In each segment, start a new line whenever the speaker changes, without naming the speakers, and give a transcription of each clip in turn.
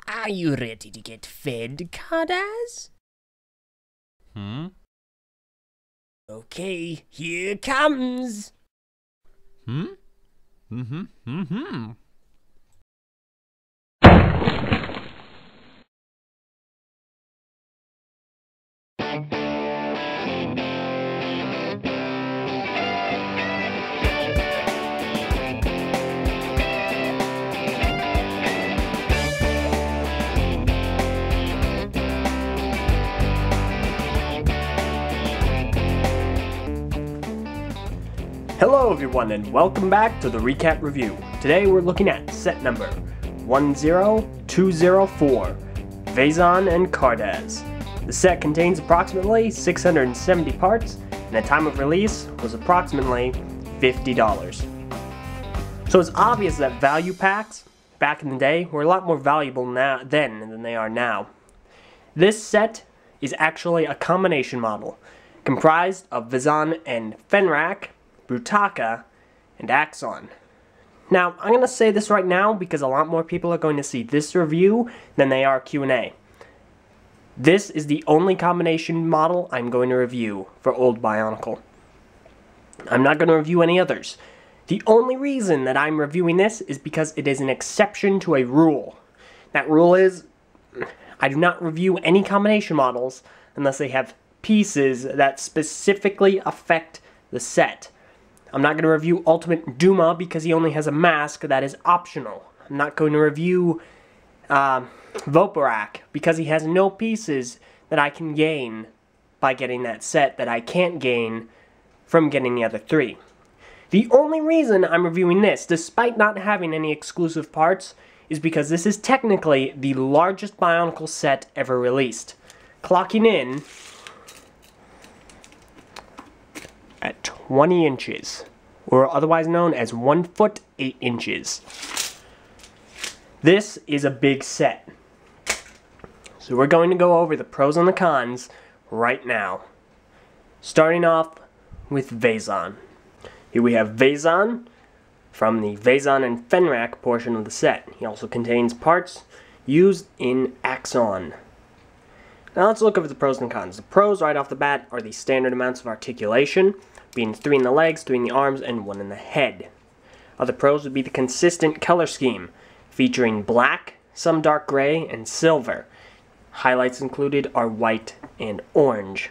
Are you ready to get fed, Kardas? Okay, here comes.
Hello everyone and welcome back to the Recap Review. Today we're looking at set number 10204, Vezon and Kardas. The set contains approximately 670 parts and the time of release was approximately $50. So it's obvious that value packs back in the day were a lot more valuable then than they are now. This set is actually a combination model comprised of Vezon and Fenrak, Brutaka, and Axon. Now, I'm going to say this right now because a lot more people are going to see this review than they are Q&A. This is the only combination model I'm going to review for Old Bionicle. I'm not going to review any others. The only reason that I'm reviewing this is because it is an exception to a rule. That rule is, I do not review any combination models unless they have pieces that specifically affect the set. I'm not going to review Ultimate Duma because he only has a mask that is optional. I'm not going to review Voparak because he has no pieces that I can gain by getting that set that I can't gain from getting the other three. The only reason I'm reviewing this, despite not having any exclusive parts, is because this is technically the largest Bionicle set ever released, clocking in at 20 inches, or otherwise known as 1 foot 8 inches. This is a big set. So we're going to go over the pros and the cons right now. Starting off with Vezon. Here we have Vezon from the Vezon and Fenrak portion of the set. He also contains parts used in Axon. Now let's look over the pros and cons. The pros right off the bat are the standard amounts of articulation, being 3 in the legs, 3 in the arms, and 1 in the head. Other pros would be the consistent color scheme, featuring black, some dark gray, and silver. Highlights included are white and orange.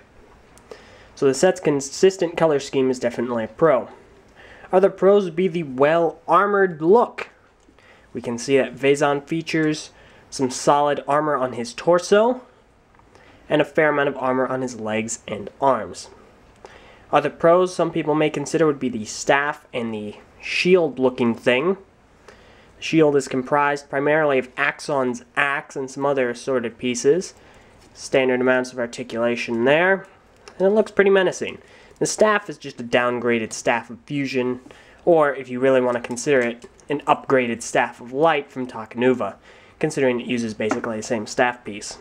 So the set's consistent color scheme is definitely a pro. Other pros would be the well-armored look. We can see that Vezon features some solid armor on his torso, and a fair amount of armor on his legs and arms. Other pros some people may consider would be the staff and the shield-looking thing. The shield is comprised primarily of Axon's axe and some other assorted pieces. Standard amounts of articulation there, and it looks pretty menacing. The staff is just a downgraded Staff of Fusion, or if you really want to consider it, an upgraded Staff of Light from Takanuva, considering it uses basically the same staff piece.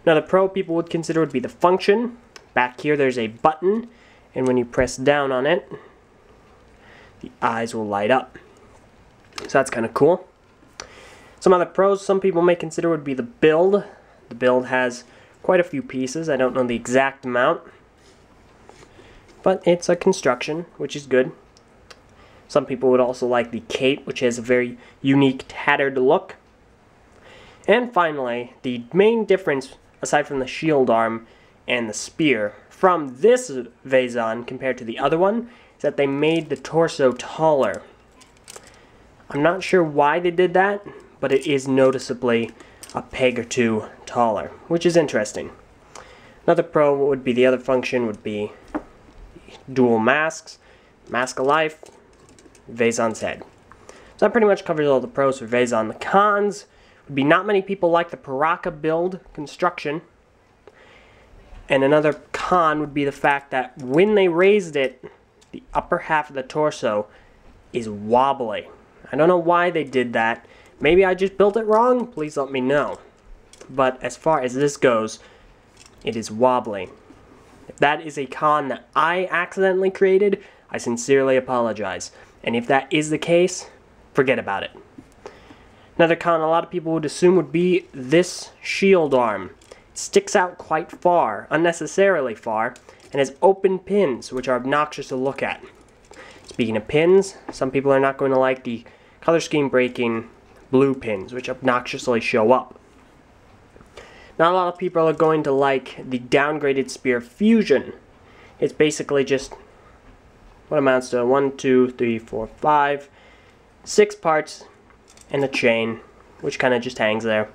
Another pro people would consider would be the function. Back here there's a button, and when you press down on it, the eyes will light up. So that's kind of cool. Some other pros some people may consider would be the build. The build has quite a few pieces. I don't know the exact amount, but it's a construction, which is good. Some people would also like the cape, which has a very unique tattered look. And finally, the main difference, aside from the shield arm and the spear, from this Vezon compared to the other one, is that they made the torso taller. I'm not sure why they did that, but it is noticeably a peg or two taller, which is interesting. Another pro would be the other function would be dual masks, Mask of Life, Vezon's head. So that pretty much covers all the pros for Vezon. The cons would be not many people like the Paraka build construction. And another con would be the fact that when they raised it, the upper half of the torso is wobbly. I don't know why they did that. Maybe I just built it wrong? Please let me know. But as far as this goes, it is wobbly. If that is a con that I accidentally created, I sincerely apologize. And if that is the case, forget about it. Another con a lot of people would assume would be this shield arm. It sticks out quite far, unnecessarily far, and has open pins, which are obnoxious to look at. Speaking of pins, some people are not going to like the color scheme breaking blue pins, which obnoxiously show up. Not a lot of people are going to like the downgraded spear fusion. It's basically just what amounts to 1, 2, 3, 4, 5, 6 parts and a chain, which kind of just hangs there.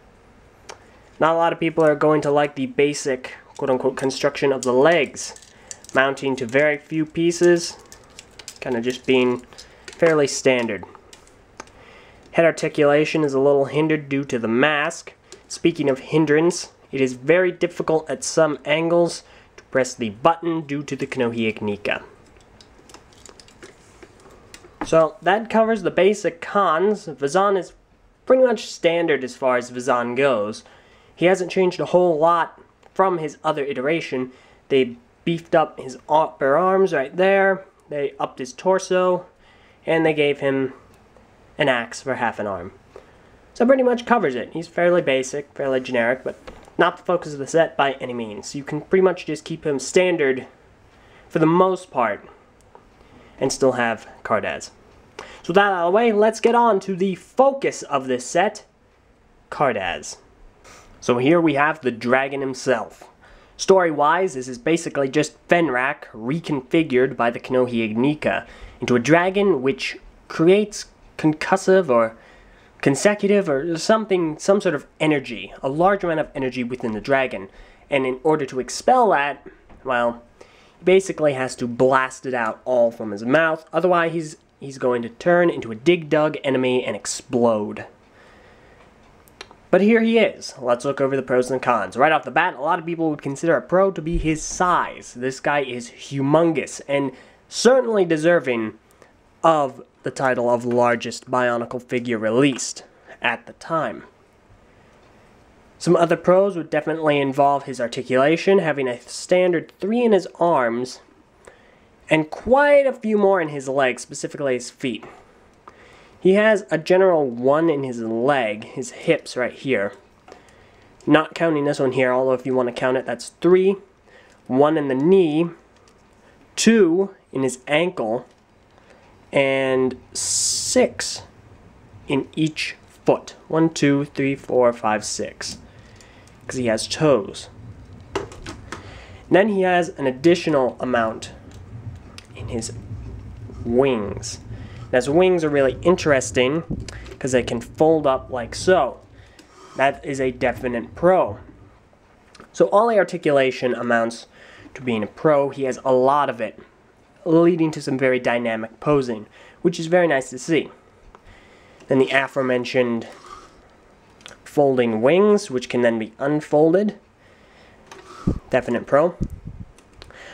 Not a lot of people are going to like the basic quote-unquote construction of the legs, mounting to very few pieces, kind of just being fairly standard. Head articulation is a little hindered due to the mask. Speaking of hindrance, it is very difficult at some angles to press the button due to the Knohiagnika. So that covers the basic cons. Vezon is pretty much standard as far as Vezon goes. He hasn't changed a whole lot from his other iteration. They beefed up his upper arms right there, they upped his torso, and they gave him an axe for half an arm. So pretty much covers it. He's fairly basic, fairly generic, but not the focus of the set by any means. You can pretty much just keep him standard for the most part and still have Kardas. So with that out of the way, let's get on to the focus of this set, Kardas. So here we have the dragon himself. Story-wise, this is basically just Fenrak reconfigured by the Knohiagnika into a dragon which creates concussive or consecutive or something, some sort of energy, a large amount of energy within the dragon. And in order to expel that, well, he basically has to blast it out all from his mouth. Otherwise, he's going to turn into a dig-dug enemy and explode. But here he is. Let's look over the pros and cons. Right off the bat, a lot of people would consider a pro to be his size. This guy is humongous and certainly deserving of the title of largest bionicle figure released at the time. Some other pros would definitely involve his articulation, having a standard 3 in his arms, and quite a few more in his legs, specifically his feet. He has a general 1 in his leg, his hips right here. Not counting this one here, although if you want to count it, that's 3. 1 in the knee, 2 in his ankle, and 6 in each foot. 1, 2, 3, 4, 5, 6. Because he has toes. And then he has an additional amount in his wings. Now, his wings are really interesting because they can fold up like so. That is a definite pro. So all the articulation amounts to being a pro. He has a lot of it, leading to some very dynamic posing, which is very nice to see. Then the aforementioned folding wings, which can then be unfolded. Definite pro.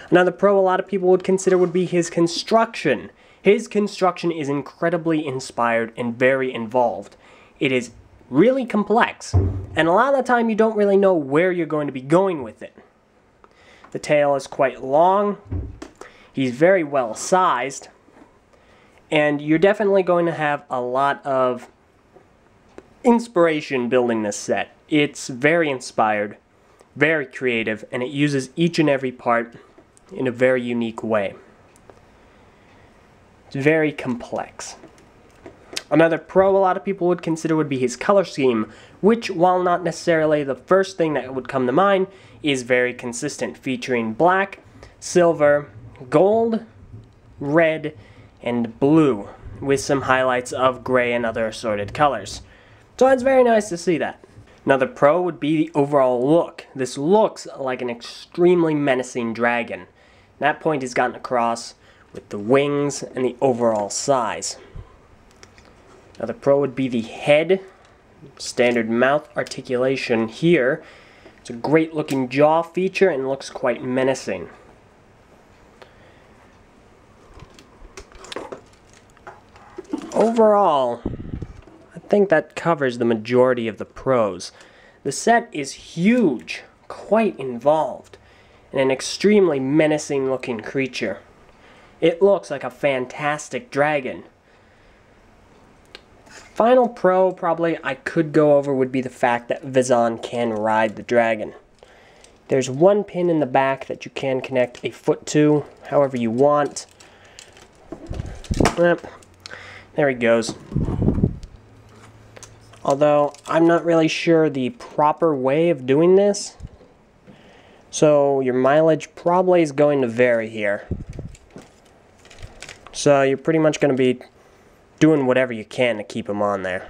Another pro a lot of people would consider would be his construction. His construction is incredibly inspired and very involved. It is really complex, and a lot of the time you don't really know where you're going to be going with it. The tail is quite long, he's very well sized, and you're definitely going to have a lot of inspiration building this set. It's very inspired, very creative, and it uses each and every part in a very unique way. It's very complex. Another pro a lot of people would consider would be his color scheme, which, while not necessarily the first thing that would come to mind, is very consistent, featuring black, silver, gold, red, and blue, with some highlights of gray and other assorted colors. So it's very nice to see that. Another pro would be the overall look. This looks like an extremely menacing dragon. That point is gotten across with the wings and the overall size. Another pro would be the head. Standard mouth articulation here. It's a great looking jaw feature and looks quite menacing. Overall, I think that covers the majority of the pros. The set is huge, quite involved, and an extremely menacing looking creature. It looks like a fantastic dragon. final pro probably I could go over would be the fact that Vezon can ride the dragon. There's one pin in the back that you can connect a foot to, however you want. Yep. There he goes. Although, I'm not really sure the proper way of doing this. So, your mileage probably is going to vary here. So, you're pretty much going to be doing whatever you can to keep him on there.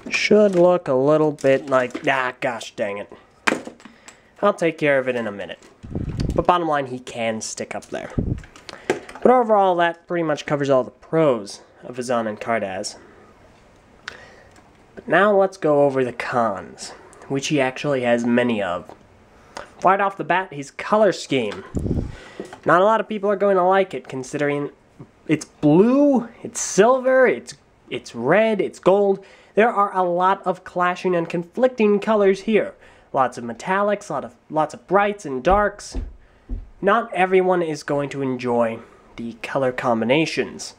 Should look a little bit like, gosh dang it. I'll take care of it in a minute. But bottom line, he can stick up there. But overall, that pretty much covers all the pros of Vezon and Kardas. But now let's go over the cons, which he actually has many of. Right off the bat, his color scheme. Not a lot of people are going to like it, considering it's blue, it's silver, it's red, it's gold. There are a lot of clashing and conflicting colors here. Lots of metallics, lots of brights and darks. Not everyone is going to enjoy the color combinations.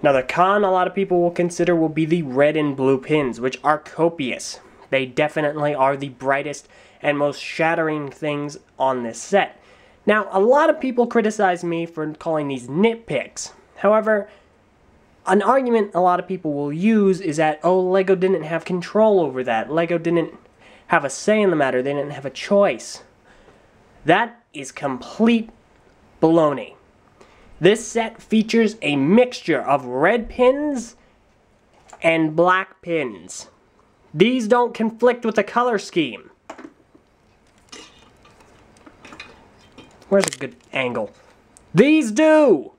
Another con a lot of people will consider will be the red and blue pins, which are copious. They definitely are the brightest and most shattering things on this set. Now, a lot of people criticize me for calling these nitpicks. However, an argument a lot of people will use is that, oh, LEGO didn't have control over that. LEGO didn't have a say in the matter. They didn't have a choice. That is complete baloney. This set features a mixture of red pins and black pins. These don't conflict with the color scheme. Where's a good angle? These do!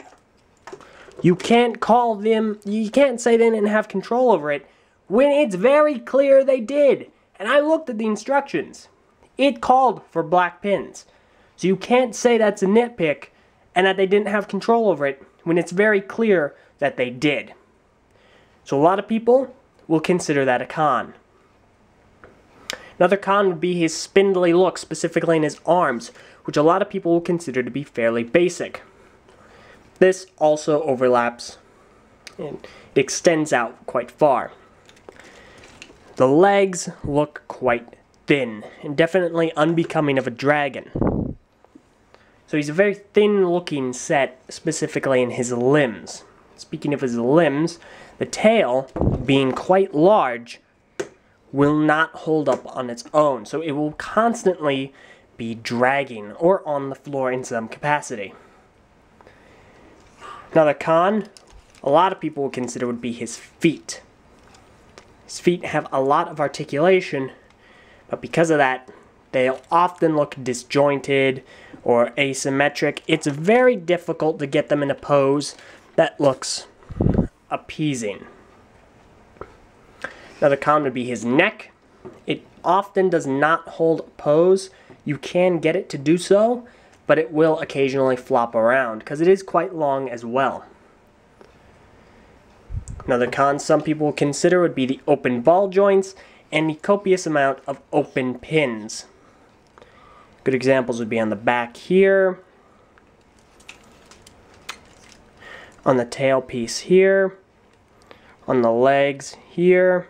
You can't call them, you can't say they didn't have control over it when it's very clear they did. And I looked at the instructions. It called for black pins. So you can't say that's a nitpick and that they didn't have control over it when it's very clear that they did. So a lot of people will consider that a con. Another con would be his spindly look, specifically in his arms, which a lot of people will consider to be fairly basic. This also overlaps and it extends out quite far. The legs look quite thin and definitely unbecoming of a dragon. So he's a very thin looking set, specifically in his limbs. Speaking of his limbs, the tail, being quite large, will not hold up on its own. So it will constantly be dragging or on the floor in some capacity. Another con, a lot of people would consider would be his feet. His feet have a lot of articulation, but because of that, they'll often look disjointed or asymmetric. It's very difficult to get them in a pose that looks appeasing. Another con would be his neck. It often does not hold pose. You can get it to do so, but it will occasionally flop around because it is quite long as well. Another con some people will consider would be the open ball joints and the copious amount of open pins. Good examples would be on the back here, on the tail piece here, on the legs here,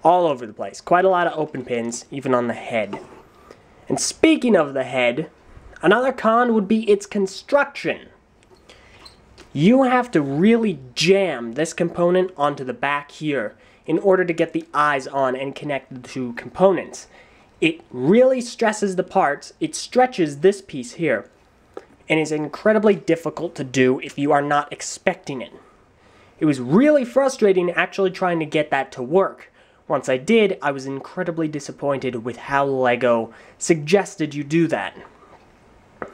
all over the place. Quite a lot of open pins, even on the head. And speaking of the head, another con would be its construction. You have to really jam this component onto the back here in order to get the eyes on and connect the two components. It really stresses the parts, it stretches this piece here, and is incredibly difficult to do if you are not expecting it. It was really frustrating actually trying to get that to work. Once I did, I was incredibly disappointed with how LEGO suggested you do that.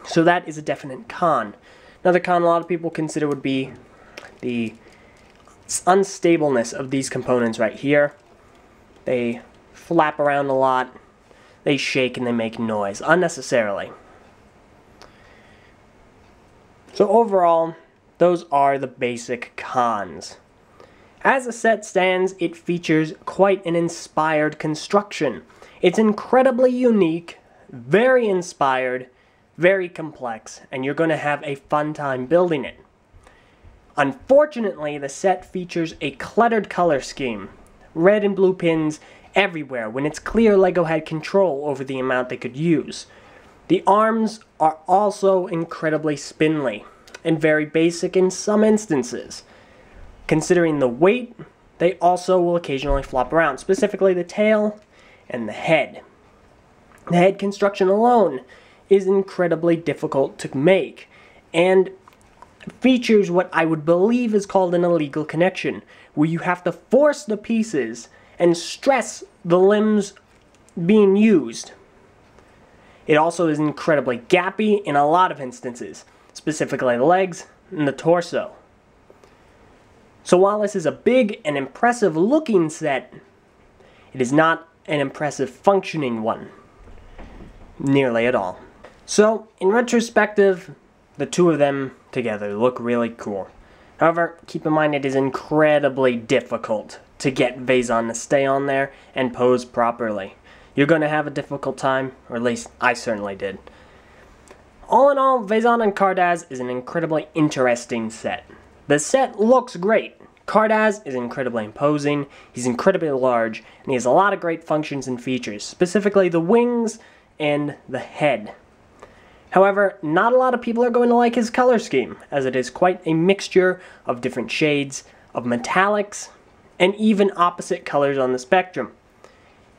So that is a definite con. Another con a lot of people consider would be the unstableness of these components right here. They flap around a lot, they shake, and they make noise unnecessarily. So overall, those are the basic cons. As the set stands, it features quite an inspired construction. It's incredibly unique, very inspired, very complex, and you're going to have a fun time building it. Unfortunately, the set features a cluttered color scheme. Red and blue pins everywhere, when it's clear LEGO had control over the amount they could use. The arms are also incredibly spindly, and very basic in some instances. Considering the weight, they also will occasionally flop around, specifically the tail and the head. The head construction alone is incredibly difficult to make, and features what I would believe is called an illegal connection, where you have to force the pieces and stress the limbs being used. It also is incredibly gappy in a lot of instances, specifically the legs and the torso. So while this is a big and impressive looking set, it is not an impressive functioning one, nearly at all. So in retrospective, the two of them together look really cool. However, keep in mind it is incredibly difficult to get Vezon to stay on there and pose properly. You're going to have a difficult time, or at least I certainly did. All in all, Vezon and Kardas is an incredibly interesting set. The set looks great. Kardas is incredibly imposing, he's incredibly large, and he has a lot of great functions and features, specifically the wings and the head. However, not a lot of people are going to like his color scheme, as it is quite a mixture of different shades of metallics, and even opposite colors on the spectrum.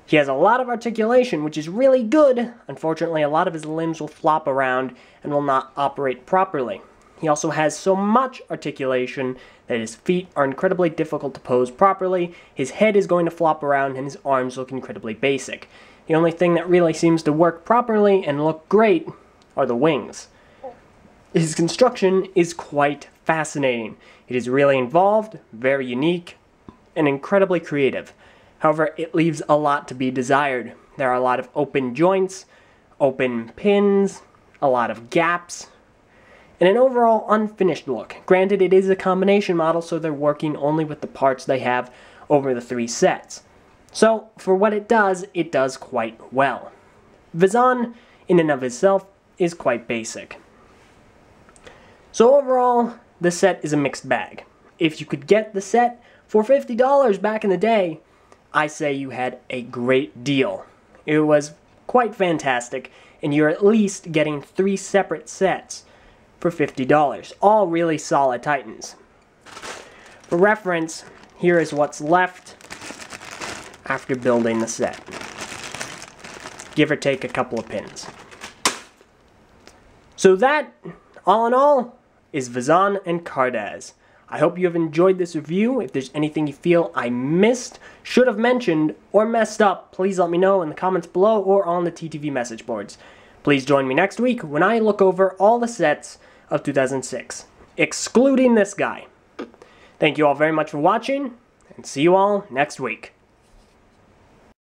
He has a lot of articulation, which is really good. Unfortunately, a lot of his limbs will flop around and will not operate properly. He also has so much articulation that his feet are incredibly difficult to pose properly, his head is going to flop around, and his arms look incredibly basic. The only thing that really seems to work properly and look great are the wings. His construction is quite fascinating. It is really involved, very unique, and incredibly creative. However, it leaves a lot to be desired. There are a lot of open joints, open pins, a lot of gaps, and an overall unfinished look. Granted, it is a combination model, so they're working only with the parts they have over the 3 sets. So, for what it does quite well. Vezon, in and of itself, is quite basic. So overall, the set is a mixed bag. If you could get the set for $50 back in the day, I say you had a great deal. It was quite fantastic, and you're at least getting 3 separate sets for $50, all really solid Titans. For reference, here is what's left after building the set. Give or take a couple of pins. So that, all in all, is Vezon and Kardas. I hope you have enjoyed this review. If there's anything you feel I missed, should have mentioned, or messed up, please let me know in the comments below or on the TTV message boards. Please join me next week when I look over all the sets of 2006, excluding this guy. Thank you all very much for watching, and see you all next week.